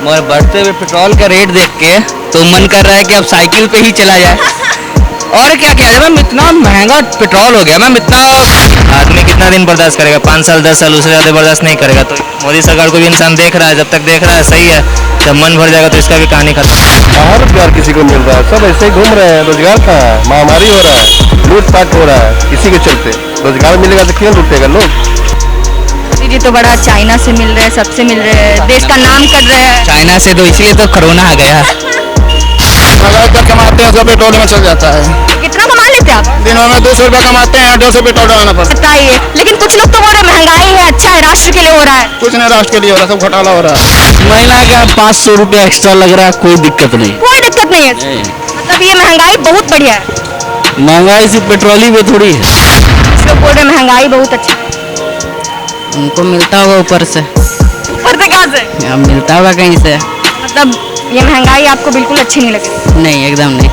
मगर बढ़ते हुए पेट्रोल का रेट देख के तो मन कर रहा है कि अब साइकिल पे ही चला जाए। और क्या किया जाए मैम, इतना महंगा पेट्रोल हो गया मैम, इतना आदमी कितना दिन बर्दाश्त करेगा, 5 साल 10 साल, उससे ज़्यादा बर्दाश्त नहीं करेगा। तो मोदी सरकार को भी इंसान देख रहा है, जब तक देख रहा है सही है, जब मन भर जाएगा तो इसका भी कहानी खत्म। कहाँ रोजगार किसी को मिल रहा है, सब ऐसे ही घूम रहे हैं। रोजगार कहाँ है, महामारी हो रहा है, लूटपाट हो रहा है, इसी के चलते। रोजगार मिलेगा तो क्यों लूटेगा लोग। जी तो बड़ा चाइना से मिल रहे हैं, सबसे मिल रहे हैं, देश का नाम कर रहे हैं। चाइना से तो इसलिए तो कोरोना आ गया। अगर कमाते हैं तो पेट्रोल में चल जाता है। कितना कमा लेते हैं आप? दिनों में 200 रुपया कमाते हैं, 200 पेट्रोल डलाना पड़ता है। बताइए, लेकिन कुछ लोग तो बोल रहे महंगाई है, अच्छा है, राष्ट्र के लिए हो रहा है। कुछ नहीं राष्ट्र के लिए हो रहा है, सब घोटाला हो रहा है। महीना का 500 रुपया एक्स्ट्रा लग रहा है, कोई दिक्कत नहीं। कोई दिक्कत नहीं है, मतलब ये महंगाई बहुत बढ़िया है। महंगाई सिर्फ पेट्रोल में थोड़ी है। लोग बोल रहे महंगाई बहुत अच्छा है। उनको मिलता होगा ऊपर से। ऊपर से कहाँ से? मिलता होगा कहीं से। मतलब ये महंगाई आपको बिल्कुल अच्छी नहीं लगी? नहीं, एकदम नहीं।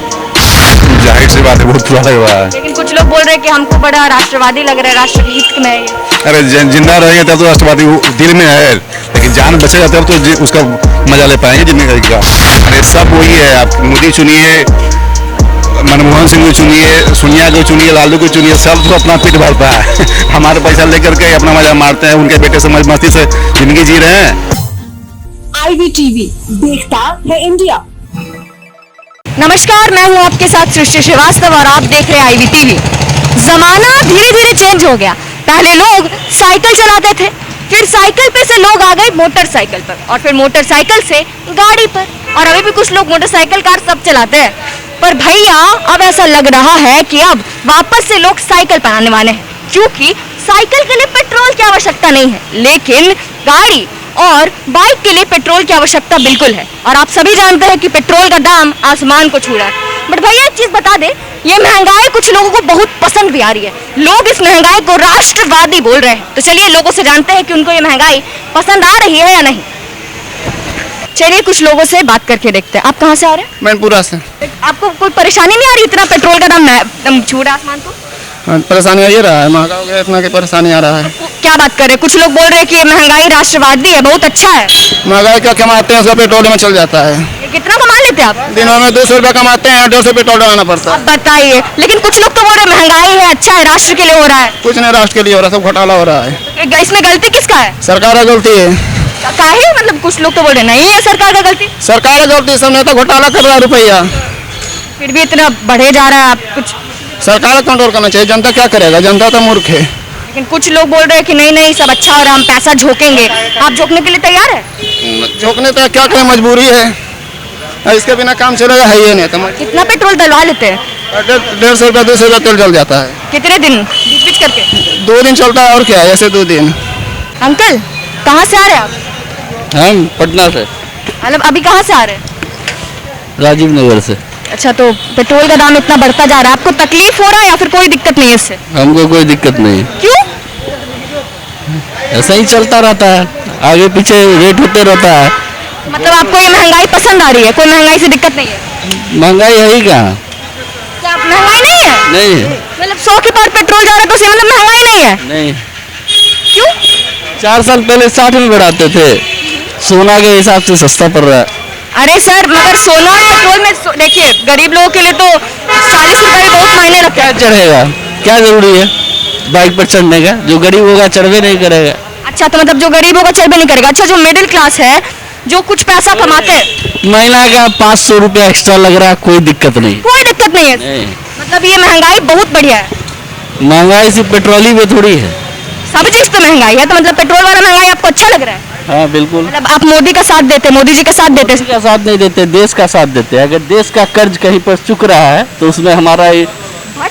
जाहिर सी बात है, बहुत बुरा लग रहा है। लेकिन कुछ लोग बोल रहे हैं कि हमको बड़ा राष्ट्रवादी लग रहा है, राष्ट्र के हित में है ये। अरे जिंदा रहेंगे तब तो राष्ट्रवादी दिल में है, लेकिन जान बचेगा तब तो उसका मजा ले पाएंगे जिंदगी का। अरे सब वही है, आप मोदी चुनिए, मनमोहन सिंह को चुनिए, सोनिया को चुनिए, लालू को चुनिए, सब तो अपना पेट भरता है। हमारे पैसा लेकर के अपना मजा मारते हैं, उनके बेटे से मस्ती से जिंदगी जी रहे हैं। IVTV देखता है इंडिया। नमस्कार, मैं हूं आपके साथ सृष्टि श्रीवास्तव और आप देख रहे हैं IVTV। जमाना धीरे धीरे चेंज हो गया। पहले लोग साइकिल चलाते थे, फिर साइकिल पे से लोग आ गए मोटरसाइकिल पर, और फिर मोटरसाइकिल से गाड़ी पर, और अभी भी कुछ लोग मोटरसाइकिल कार सब चलाते हैं। पर भैया अब ऐसा लग रहा है कि अब वापस से लोग साइकिल पर आने वाले हैं, क्योंकि साइकिल के लिए पेट्रोल की आवश्यकता नहीं है, लेकिन गाड़ी और बाइक के लिए पेट्रोल की आवश्यकता बिल्कुल है। और आप सभी जानते हैं कि पेट्रोल का दाम आसमान को छू रहा है। बट भैया एक चीज बता दे, ये महंगाई कुछ लोगों को बहुत पसंद भी आ रही है। लोग इस महंगाई को राष्ट्रवादी बोल रहे हैं। तो चलिए लोगों से जानते हैं कि उनको ये महंगाई पसंद आ रही है या नहीं। चलिए कुछ लोगों से बात करके देखते हैं। आप कहाँ से आ रहे हैं? मैनपुरा से। आपको कोई परेशानी नहीं आ रही इतना पेट्रोल का दाम छू रहा है आसमान को? परेशानी आ रहा है, महंगा हो गया इतना कि परेशानी आ रहा है। क्या बात कर रहे हैं, कुछ लोग बोल रहे हैं कि ये महंगाई राष्ट्रवादी है, बहुत अच्छा है। महंगाई क्या कमाते हैं, उसका पेट्रोल में चल जाता है। ये कितना कमा लेते हैं आप? दिनों में 200 रुपया कमाते हैं, 200 पेट्रोल डलाना पड़ता है। अब बताइए, लेकिन कुछ लोग तो बोल रहे महंगाई है, अच्छा है, राष्ट्र के लिए हो रहा है। कुछ नहीं राष्ट्र के लिए हो रहा है, सब घोटाला हो रहा है। इसमें गलती किसका है? सरकार का गलती है। काहे, मतलब कुछ लोग तो बोल रहे नहीं है सरकार का गलती। सरकार का गलती, सब नेता घोटाला कर रहा है रुपया। फिर भी इतना बढ़े जा रहा है, आप कुछ सरकार को कंट्रोल करना चाहिए। जनता क्या करेगा, जनता तो मूर्ख है। लेकिन कुछ लोग बोल रहे हैं कि नहीं नहीं सब अच्छा हो रहा है, हम पैसा झोंकेंगे। आप झोंकने के लिए तैयार है? झोंकने तो क्या करें, मजबूरी है, इसके बिना काम चलेगा है ही नहीं। तो कितना पेट्रोल डलवा लेते हैं? 150 रुपया 200 रुपया तेल जल जाता है। कितने दिन बीच बीच करके? 2 दिन चलता है, और क्या है, ऐसे 2 दिन। अंकल कहाँ से आ रहे हैं आप? हम पटना से। मतलब अभी कहाँ से आ रहे हैं? राजीव नगर से। अच्छा, तो पेट्रोल का दाम इतना बढ़ता जा रहा है, आपको तकलीफ हो रहा है या फिर कोई दिक्कत नहीं है इससे? हमको कोई दिक्कत नहीं है। क्यों? ऐसा ही चलता रहता है, आगे पीछे रेट होते रहता है। मतलब आपको ये महंगाई पसंद आ रही है, कोई महंगाई से दिक्कत नहीं है? महंगाई है ही कहाँ? क्या महंगाई नहीं है? नहीं है। मतलब 100 के पार पेट्रोल जा रहा है तो उससे मतलब महंगाई नहीं है? नहीं। क्यों? 4 साल पहले 60 में बढ़ाते थे, सोना के हिसाब से सस्ता पड़ रहा है। अरे सर, मगर सोना और पेट्रोल में देखिए, गरीब लोगों के लिए तो 40 रुपए भी बहुत मायने रखते क्या हैं। चढ़ेगा, क्या जरूरी है बाइक पर चढ़ने का, जो गरीब होगा चढ़वे नहीं करेगा। अच्छा, तो मतलब जो गरीब होगा चढ़ भी नहीं करेगा। अच्छा, जो मिडिल क्लास है, जो कुछ पैसा कमाते हैं, महीना का 500 रुपया एक्स्ट्रा लग रहा है, कोई दिक्कत नहीं। कोई दिक्कत नहीं है। नहीं। मतलब ये महंगाई बहुत बढ़िया है। महंगाई सिर्फ पेट्रोल में थोड़ी है। सब चीज तो महंगाई है, तो मतलब पेट्रोल वाला महंगाई आपको अच्छा लग रहा है? हाँ बिल्कुल। मतलब आप मोदी का साथ देते, मोदी जी का साथ देते? किसी का साथ नहीं देते, देश का साथ देते हैं। अगर देश का कर्ज कहीं पर चुक रहा है तो उसमें हमारा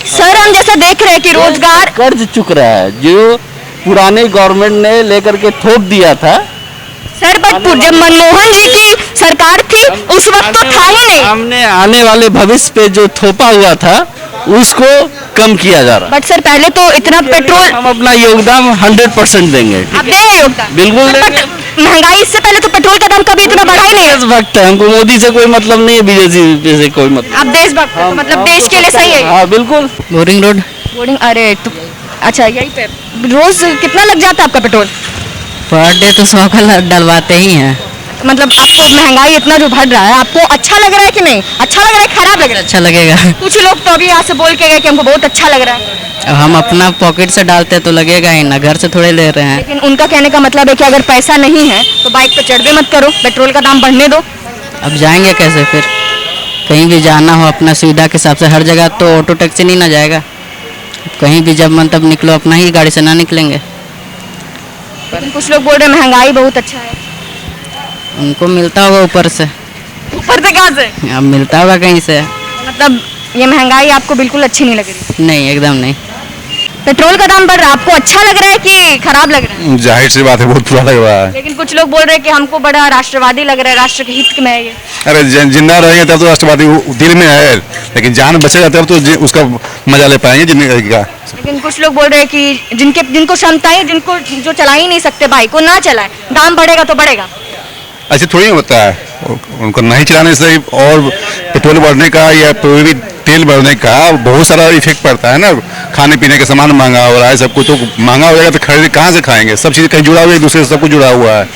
सर हम जैसा देख रहे हैं कि रोजगार कर्ज चुक रहा है, जो पुराने गवर्नमेंट ने लेकर के थोप दिया था। सर बट जब मनमोहन जी की सरकार थी उस वक्त तो था ही नहीं। हमने आने वाले भविष्य पे जो थोपा हुआ था उसको कम किया जा रहा है। बट सर पहले तो इतना पेट्रोल, हम अपना योगदान 100% देंगे। आप देंगे योगदान? बिल्कुल देंगे। महंगाई से पहले तो पेट्रोल का दाम कभी इतना बढ़ा ही नहीं है। देशभक्त है, हमको मोदी से कोई मतलब नहीं है, बीजेपी से कोई मतलब। आप देशभक्त हैं, तो मतलब देश के लिए सही है। हाँ बिल्कुल। Boring road. बोर्डिंग, अरे तो अच्छा यही पे रोज कितना लग जाता है आपका पेट्रोल? पर डे तो 100 का डलवाते ही हैं। मतलब आपको महंगाई इतना जो बढ़ रहा है, आपको अच्छा लग रहा है कि नहीं? अच्छा लग रहा है, खराब लग रहा है? अच्छा लगेगा। कुछ लोग तो अभी यहाँ से बोल के गए कि हमको बहुत अच्छा लग रहा है, अब हम अपना पॉकेट से डालते तो लगेगा ही ना, घर से थोड़े ले रहे हैं। लेकिन उनका कहने का मतलब है कि अगर पैसा नहीं है तो बाइक पे चढ़वे मत करो, पेट्रोल का दाम बढ़ने दो। अब जाएंगे कैसे फिर? कहीं भी जाना हो अपना सुविधा के हिसाब से, हर जगह तो ऑटो टैक्सी नहीं ना जाएगा। कहीं भी जब मन तब निकलो, अपना ही गाड़ी से ना निकलेंगे। लेकिन कुछ लोग बोल रहे हैं महंगाई बहुत अच्छा है। उनको मिलता होगा ऊपर से, ऊपर से कहाँ से? अब मिलता होगा कहीं से। मतलब ये महंगाई आपको बिल्कुल अच्छी नहीं लग रही? नहीं, एकदम नहीं। पेट्रोल का दाम बढ़ रहा है, आपको अच्छा लग रहा है कि खराब लग रहा है? जाहिर सी बात है, बहुत बुरा लग रहा है। लेकिन कुछ लोग बोल रहे हैं कि हमको बड़ा राष्ट्रवादी लग रहा है, राष्ट्र के हित में है ये। अरे जिंदा रहेंगे तब तो राष्ट्रवादी दिल में है, लेकिन जान बचेगा तब तो उसका मजा ले पाएंगे जिंदगी का। लेकिन कुछ लोग बोल रहे हैं कि जिनको क्षमता है, जिनको जो चला ही नहीं सकते बाइक, वो ना चलाए, दाम बढ़ेगा तो बढ़ेगा। ऐसे थोड़ी होता है, उनको नहीं चलाने से और पेट्रोल बढ़ने का या कोई भी तेल बढ़ने का बहुत सारा इफेक्ट पड़ता है ना। खाने पीने का सामान महंगा हो रहा है, सब कुछ तो महंगा हो जाएगा तो खरीद कहाँ से खाएंगे? सब चीज़ कहीं जुड़ा हुआ है, एक दूसरे से सब कुछ जुड़ा हुआ है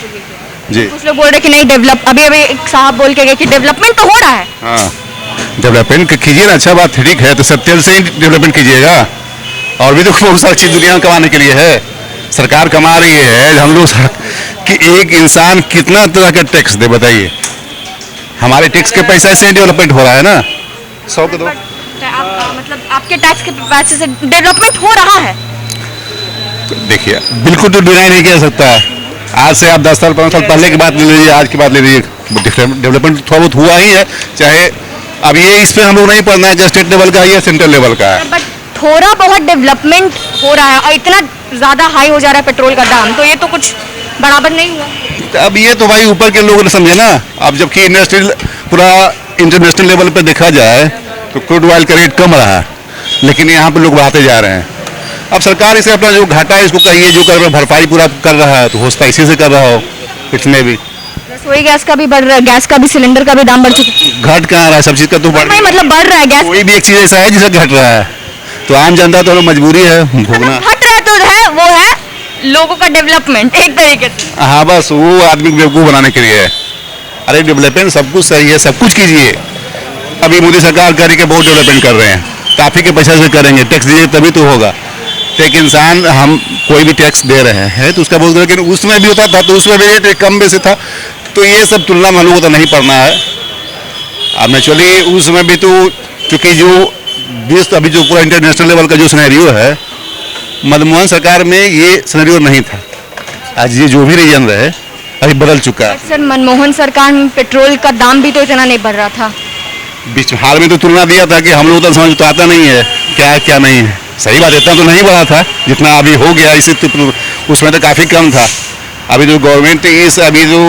जी। कुछ लोग बोल रहे हैं कि नहीं डेवलप, अभी एक साहब बोल के गए कि डेवलपमेंट तो हो रहा है। हाँ, डेवलपमेंट कीजिए ना, अच्छा बात ठीक है, तो सब तेल से ही डेवलपमेंट कीजिएगा। और भी तो बहुत सारी चीज़ दुनिया में कमाने के लिए है, सरकार कमा रही है। हम लोग कि एक इंसान कितना तरह का टैक्स दे बताइए? हमारे टैक्स के पैसे से डेवलपमेंट हो रहा है ना। 100 के दो मतलब आपके टैक्स के पैसे से डेवलपमेंट हो रहा है। देखिए, बिल्कुल तो डिनाई नहीं किया सकता है। आज से आप 10 साल 5 साल पहले की बात ले लीजिए, आज की बात ले लीजिए, डेवलपमेंट थोड़ा बहुत हुआ ही है। चाहे अब ये इस पर हम लोग नहीं पढ़ना है कि स्टेट लेवल का है या सेंट्रल लेवल का है, बट थोड़ा बहुत डेवलपमेंट हो रहा है और इतना ज़्यादा हाई हो जा रहा है पेट्रोल का दाम, तो ये तो कुछ बराबर नहीं हुआ। अब ये तो भाई ऊपर के लोग ने समझे ना। अब जबकि इंडस्ट्रियल पूरा इंटरनेशनल लेवल पे देखा जाए तो क्रूड ऑयल का रेट कम रहा है, लेकिन यहाँ पे लोग बढ़ाते जा रहे हैं। अब सरकार इसे अपना जो घाटा है इसको कहिए, जो कर रहा है भरपाई पूरा कर रहा है, तो हो सकता है इसी से कर रहा हो। इसमें भी रसोई गैस का भी बढ़ रहा है, गैस का भी, सिलेंडर का भी दाम बढ़ चुका है। घट कहाँ रहा है? सब चीज़ का तो बढ़ नहीं, मतलब बढ़ रहा है गैस। कोई भी एक चीज़ ऐसा है जिसे घट रहा है, तो आम जनता तो मजबूरी है भोगना। घट रहा तो है, वो है लोगों का डेवलपमेंट एक तरीके से। हाँ, बस वो आदमी को बेवकूफ़ बनाने के लिए है। अरे डेवलपमेंट सब कुछ सही है, सब कुछ कीजिए। अभी मोदी सरकार करके बहुत डेवलपमेंट कर रहे हैं, तो आप ही के पैसे से करेंगे, टैक्स दीजिए तभी तो होगा। तो एक इंसान, हम कोई भी टैक्स दे रहे हैं तो उसका बहुत, लेकिन उसमें भी होता था तो उसमें भी रेट कम बेसी था, तो ये सब तुलना में हम लोगों को तो नहीं पड़ना है। अब नेचुरली उसमें भी तो क्योंकि जो विश्व अभी जो पूरा इंटरनेशनल लेवल का जो सिनेरियो है, मनमोहन सरकार में ये सिनेरियो नहीं था। आज ये जो भी रीजन रहे अभी बदल चुका है। सर, मनमोहन सरकार में पेट्रोल का दाम भी तो इतना नहीं बढ़ रहा था। बीच हाल में तो तुलना दिया था कि हम लोग तो समझ तो आता नहीं है क्या है क्या नहीं है। सही बात, इतना तो नहीं बढ़ा था जितना अभी हो गया, इसी तो उसमें तो काफ़ी कम था। अभी जो गवर्नमेंट इस अभी जो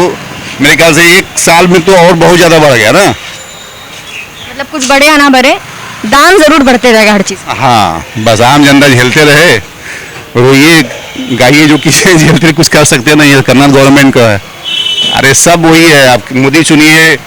मेरे ख्याल से 1 साल में तो और बहुत ज़्यादा बढ़ गया ना। मतलब कुछ बढ़े या ना बढ़े, दाम जरूर बढ़ते रहेगा हर चीज़। हाँ, बस आम जनता झेलते रहे, रोइए गाइए, जो किसी झेलते कुछ कर सकते नहीं है, करना गवर्नमेंट का है। अरे सब वही है, आप मोदी चुनिए,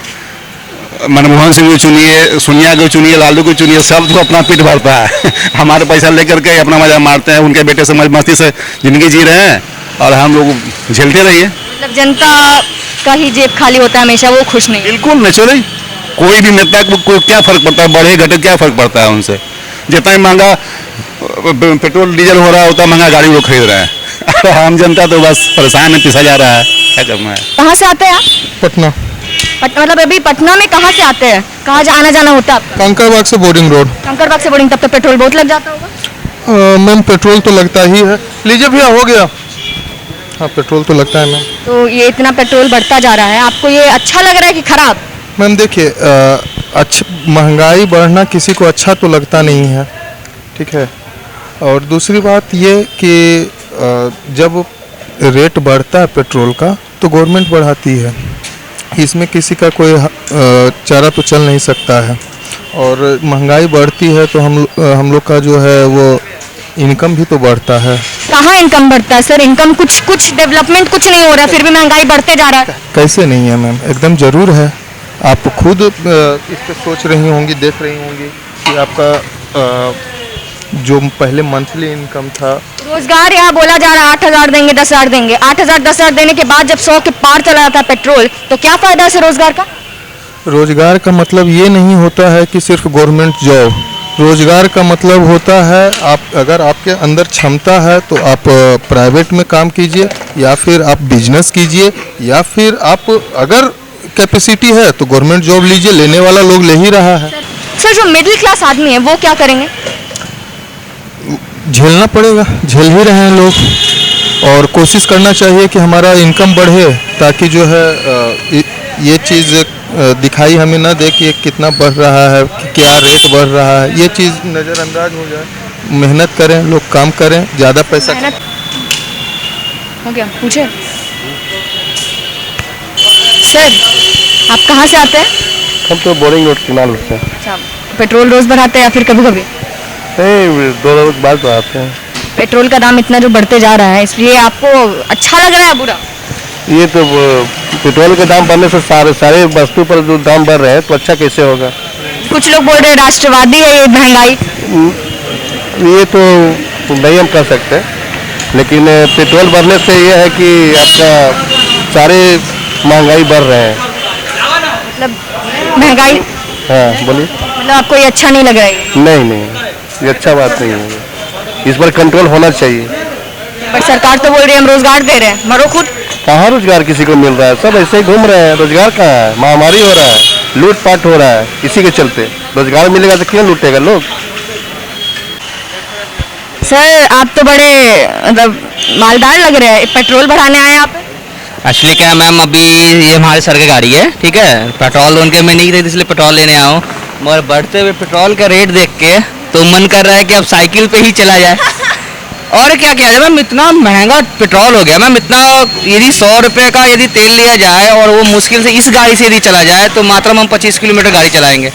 मनमोहन सिंह को चुनिए, सोनिया को चुनिए, लालू को चुनिए, सब तो अपना पीठ भरता है। हमारे पैसा लेकर के अपना मजा मारते हैं, उनके बेटे से मस्ती से जिंदगी जी रहे हैं और हम लोग झेलते रहिए। मतलब जनता का ही जेब खाली होता है हमेशा, वो खुश नहीं। बिल्कुल नेचुरली, कोई भी नेता को क्या फर्क पड़ता है, बढ़े घटे क्या फर्क पड़ता है उनसे? जितना ही महंगा पेट्रोल डीजल हो रहा है उतना महंगा गाड़ी वो खरीद रहे हैं। आम जनता तो बस परेशान है, पिसा जा रहा है, क्या करना है। कहाँ से आते हैं आप? पटना, मतलब अभी पटना में कहाँ से आते हैं, कहाँ आना जाना होता है आपका? कंकड़बाग से बोर्डिंग रोड। कंकड़बाग से बोर्डिंग, तब तो पेट्रोल बहुत लग जाता होगा। मैम पेट्रोल तो लगता ही है। लीजिए भैया, हो गया। हाँ, पेट्रोल तो लगता है मैम। तो ये इतना पेट्रोल बढ़ता जा रहा है, आपको ये अच्छा लग रहा है कि खराब? मैम देखिए, अच्छा, महंगाई बढ़ना किसी को अच्छा तो लगता नहीं है, ठीक है। और दूसरी बात ये कि जब रेट बढ़ता है पेट्रोल का तो गवर्नमेंट बढ़ाती है, इसमें किसी का कोई चारा तो चल नहीं सकता है। और महंगाई बढ़ती है तो हम लोग का जो है वो इनकम भी तो बढ़ता है। कहाँ इनकम बढ़ता है सर? इनकम कुछ डेवलपमेंट कुछ नहीं हो रहा है, फिर भी महंगाई बढ़ते जा रहा है। कैसे नहीं है मैम, एकदम ज़रूर है। आप खुद इस पर सोच रही होंगी, देख रही होंगी कि आपका जो पहले मंथली इनकम था रोजगार यहाँ बोला जा रहा है 8,000 देंगे 10,000 देंगे, 8,000 10,000 देने के बाद जब 100 के पार चला जाता है पेट्रोल, तो क्या फायदा है इसे रोजगार का? रोजगार का मतलब ये नहीं होता है कि सिर्फ गवर्नमेंट जॉब। रोजगार का मतलब होता है आप अगर आपके अंदर क्षमता है तो आप प्राइवेट में काम कीजिए, या फिर आप बिजनेस कीजिए, या फिर आप अगर कैपेसिटी है तो गवर्नमेंट जॉब लीजिए। लेने वाला लोग ले ही रहा है। सर जो मिडिल क्लास आदमी है वो क्या करेंगे? झेलना पड़ेगा, झेल ही रहे हैं लोग, और कोशिश करना चाहिए कि हमारा इनकम बढ़े, ताकि जो है ये चीज़ दिखाई हमें ना दे कि कितना बढ़ रहा है, कि क्या रेट बढ़ रहा है, ये चीज़ नज़रअंदाज हो जाए। मेहनत करें, लोग काम करें, ज़्यादा पैसा मेहनत हो गया। पूछे सर आप कहाँ से आते हैं? हम तो बोरिंग रोड किनाल उठते हैं। अच्छा, पेट्रोल रोज बढ़ाते हैं या फिर कभी कभी? नहीं, 2 रोज बाद तो आते हैं। पेट्रोल का दाम इतना जो बढ़ते जा रहा है, इसलिए आपको अच्छा लग रहा है बुरा? ये तो पेट्रोल के दाम बढ़ने से सारे वस्तु पर जो दाम बढ़ रहे हैं तो अच्छा कैसे होगा? कुछ लोग बोल रहे हैं राष्ट्रवादी है ये महंगाई। ये तो नहीं हम कह सकते, लेकिन पेट्रोल बढ़ने से ये है कि आपका सारे महंगाई बढ़ रहे हैं। मतलब महंगाई, हाँ बोलिए। मतलब आपको ये अच्छा नहीं लग रहा है? नहीं, ये अच्छा बात नहीं है, इस पर कंट्रोल होना चाहिए। पर सरकार तो बोल रही है हम रोजगार दे रहे हैं, मरो खुद। कहाँ रोजगार किसी को मिल रहा है? सब ऐसे ही घूम रहे हैं। रोजगार कहाँ है? महामारी हो रहा है, लूटपाट हो रहा है, इसी के चलते। रोजगार मिलेगा तो क्यों लूटेगा लोग? सर आप तो बड़े मतलब मालदार लग रहे हैं, पेट्रोल बढ़ाने आए आप? एक्चुअली क्या है मैम, अभी ये हमारे सर की गाड़ी है, ठीक है। पेट्रोल उनके में नहीं थी इसलिए पेट्रोल लेने आया हूँ, मगर बढ़ते हुए पेट्रोल का रेट देख के तो मन कर रहा है कि अब साइकिल पे ही चला जाए। और क्या किया जाए मैम, इतना महंगा पेट्रोल हो गया मैम। इतना यदि 100 रुपये का यदि तेल लिया जाए और वो मुश्किल से इस गाड़ी से यदि चला जाए तो मात्र हम 25 किलोमीटर गाड़ी चलाएंगे,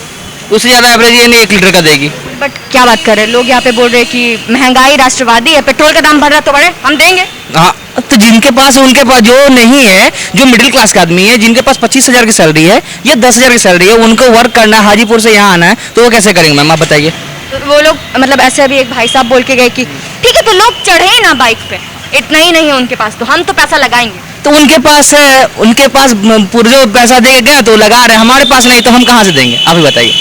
उससे ज़्यादा एवरेज ये नहीं 1 लीटर का देगी। बट क्या बात कर रहे हैं लोग, यहाँ पे बोल रहे हैं कि महंगाई राष्ट्रवादी है, पेट्रोल का दाम बढ़ रहा तो बढ़े, हम देंगे। हाँ, तो जिनके पास, उनके पास जो नहीं है, जो मिडिल क्लास का आदमी है, जिनके पास 25,000 की सैलरी है या 10,000 की सैलरी है, उनको वर्क करना है, हाजीपुर से यहाँ आना है, तो वो कैसे करेंगे मैम, आप बताइए। तो वो लोग मतलब ऐसे अभी एक भाई साहब बोल के गए कि ठीक है तो लोग चढ़े ना बाइक पे, इतना ही नहीं है उनके पास, तो हम तो पैसा लगाएंगे। तो उनके पास है, उनके पास पूरा जो पैसा दे गया तो लगा रहे, हमारे पास नहीं तो हम कहाँ से देंगे, आप ही बताइए।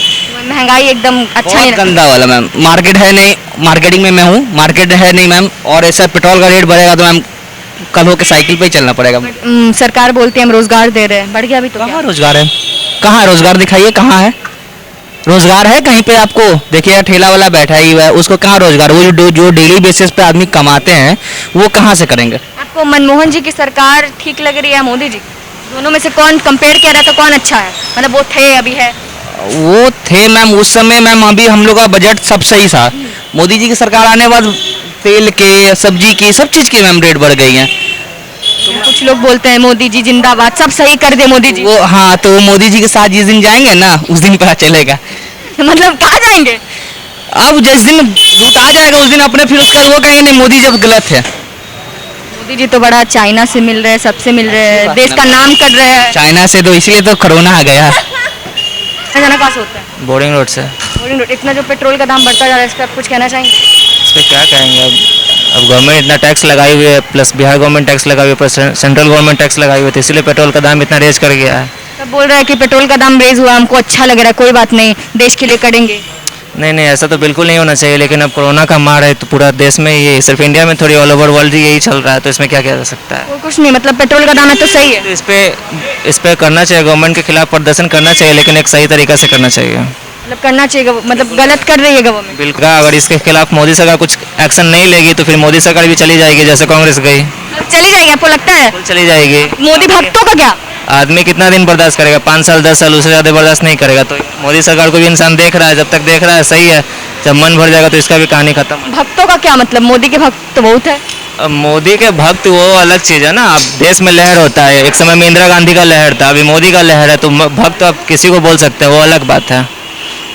महंगाई एकदम अच्छा नहीं बहुत गंदा वाला मैम, मार्केट है नहीं, मार्केटिंग में मैं हूँ, मार्केट है नहीं मैम, और ऐसा पेट्रोल का रेट बढ़ेगा तो मैम कल होकर साइकिल पे ही चलना पड़ेगा। सरकार बोलती है हम रोजगार दे रहे हैं, बढ़ गया अभी तो। कहाँ रोजगार है, कहाँ रोजगार दिखाइए, कहाँ है रोजगार? है कहीं पे आपको? देखिए ठेला वाला बैठा ही हुआ है, उसको कहाँ रोजगार? वो जो डेली बेसिस पे आदमी कमाते हैं वो कहाँ से करेंगे? आपको मनमोहन जी की सरकार ठीक लग रही है, मोदी जी? दोनों में से कौन कंपेयर किया रहा तो कौन अच्छा है? मतलब वो थे, अभी है? वो थे मैम उस समय मैम, अभी हम लोग का बजट सब सही था। मोदी जी की सरकार आने के बाद तेल के, सब्जी की, सब चीज़ की मैम रेट बढ़ गई हैं। कुछ लोग बोलते हैं मोदी जी जिंदाबाद, सब सही कर दे मोदी जी। वो हाँ, तो वो मोदी जी के साथ जिस दिन जाएंगे ना उस दिन पता चलेगा। मतलब कहाँ जाएंगे? अब जिस दिन झूठ आ जाएगा उस दिन अपने फिर उसका वो कहेंगे नहीं मोदी जब गलत है। मोदी जी तो बड़ा चाइना से मिल रहे हैं, सबसे मिल रहे हैं, देश का नाम कर रहे हैं। चाइना से तो इसलिए तो कोरोना आ गया। जाना कहाँ से होता है? बोरिंग रोड से। Boring road. इतना जो पेट्रोल का दाम बढ़ता जा रहा है, इस पर आप कुछ कहना चाहेंगे? इस पर क्या कहेंगे, अब गवर्नमेंट इतना टैक्स लगाई हुई है, प्लस बिहार गवर्नमेंट टैक्स लगाई हुई है, प्लस सेंट्रल गवर्नमेंट टैक्स लगाई हुई है, तो इसलिए पेट्रोल का दाम इतना रेज कर गया है। सब बोल रहा है कि पेट्रोल का दाम रेज हुआ, हमको अच्छा लग रहा है, कोई बात नहीं, देश के लिए करेंगे। नहीं, ऐसा तो बिल्कुल नहीं होना चाहिए, लेकिन अब कोरोना का मार है तो पूरा देश में, ये सिर्फ इंडिया में थोड़ी, ऑल ओवर वर्ल्ड यही चल रहा है, तो इसमें क्या किया जा सकता है? वो कुछ नहीं, मतलब पेट्रोल का दाम है तो सही है। तो इस पे करना चाहिए, गवर्नमेंट के खिलाफ प्रदर्शन करना चाहिए, लेकिन एक सही तरीका से करना चाहिए। मतलब करना चाहिए, मतलब गलत कर रही है गवर्नमेंट। बिल्कुल, अगर इसके खिलाफ मोदी सरकार कुछ एक्शन नहीं लेगी तो फिर मोदी सरकार भी चली जाएगी, जैसे कांग्रेस गई। चली जाएगी, आपको लगता है? चली जाएगी। मोदी भक्तों का क्या? आदमी कितना दिन बर्दाश्त करेगा? 5 साल 10 साल, उससे ज़्यादा बर्दाश्त नहीं करेगा। तो मोदी सरकार को भी इंसान देख रहा है, जब तक देख रहा है सही है, जब मन भर जाएगा तो इसका भी कहानी खत्म। भक्तों का क्या मतलब? मोदी के भक्त तो बहुत है। अब मोदी के भक्त वो अलग चीज़ है ना। अब देश में लहर होता है, एक समय में इंदिरा गांधी का लहर था, अभी मोदी का लहर है, तो भक्त अब किसी को बोल सकते हैं, वो अलग बात है।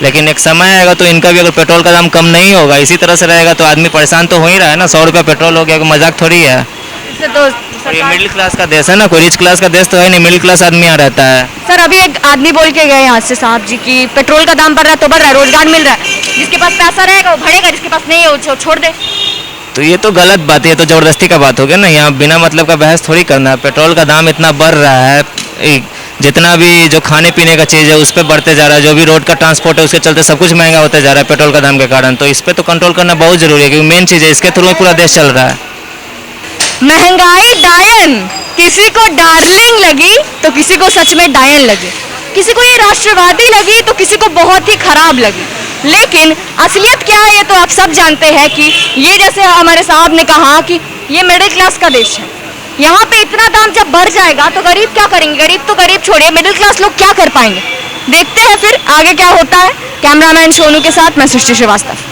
लेकिन एक समय आएगा तो इनका भी, अगर पेट्रोल का दाम कम नहीं होगा, इसी तरह से रहेगा तो आदमी परेशान तो हो ही रहा है ना। 100 रुपये पेट्रोल हो गया, कोई मजाक थोड़ी है। इससे तो और ये मिडिल क्लास का देश है ना, कोई रिच क्लास का देश तो है नहीं, मिडिल क्लास आदमी यहाँ रहता है। सर अभी एक आदमी बोल के गए यहाँ से साहब जी की पेट्रोल का दाम बढ़ रहा है तो बढ़ रहा है, रोजगार मिल रहा है, जिसके पास पैसा रहेगा वो बढ़ेगा, जिसके पास नहीं है वो छोड़ दे। तो ये तो गलत बात है, ये तो ज़बरदस्ती का बात हो गया ना। यहाँ बिना मतलब का बहस थोड़ी करना है। पेट्रोल का दाम इतना बढ़ रहा है, जितना भी जो खाने पीने का चीज़ है उस पर बढ़ते जा रहा है, जो भी रोड का ट्रांसपोर्ट है उसके चलते सब कुछ महंगा होते जा रहा है पेट्रोल का दाम के कारण। तो इस पर तो कंट्रोल करना बहुत ज़रूरी है, क्योंकि मेन चीज़ है, इसके थ्रू ही पूरा देश चल रहा है। महंगाई डायन, किसी को डार्लिंग लगी तो किसी को सच में डायन लगी, किसी को ये राष्ट्रवादी लगी तो किसी को बहुत ही खराब लगी। लेकिन असलियत क्या है ये तो आप सब जानते हैं कि ये जैसे हमारे साहब ने कहा कि ये मिडिल क्लास का देश है। यहाँ पे इतना दाम जब बढ़ जाएगा तो गरीब क्या करेंगे? गरीब तो गरीब छोड़िए, मिडिल क्लास लोग क्या कर पाएंगे? देखते हैं फिर आगे क्या होता है। कैमरामैन सोनू के साथ मैं सृष्टि श्रीवास्तव।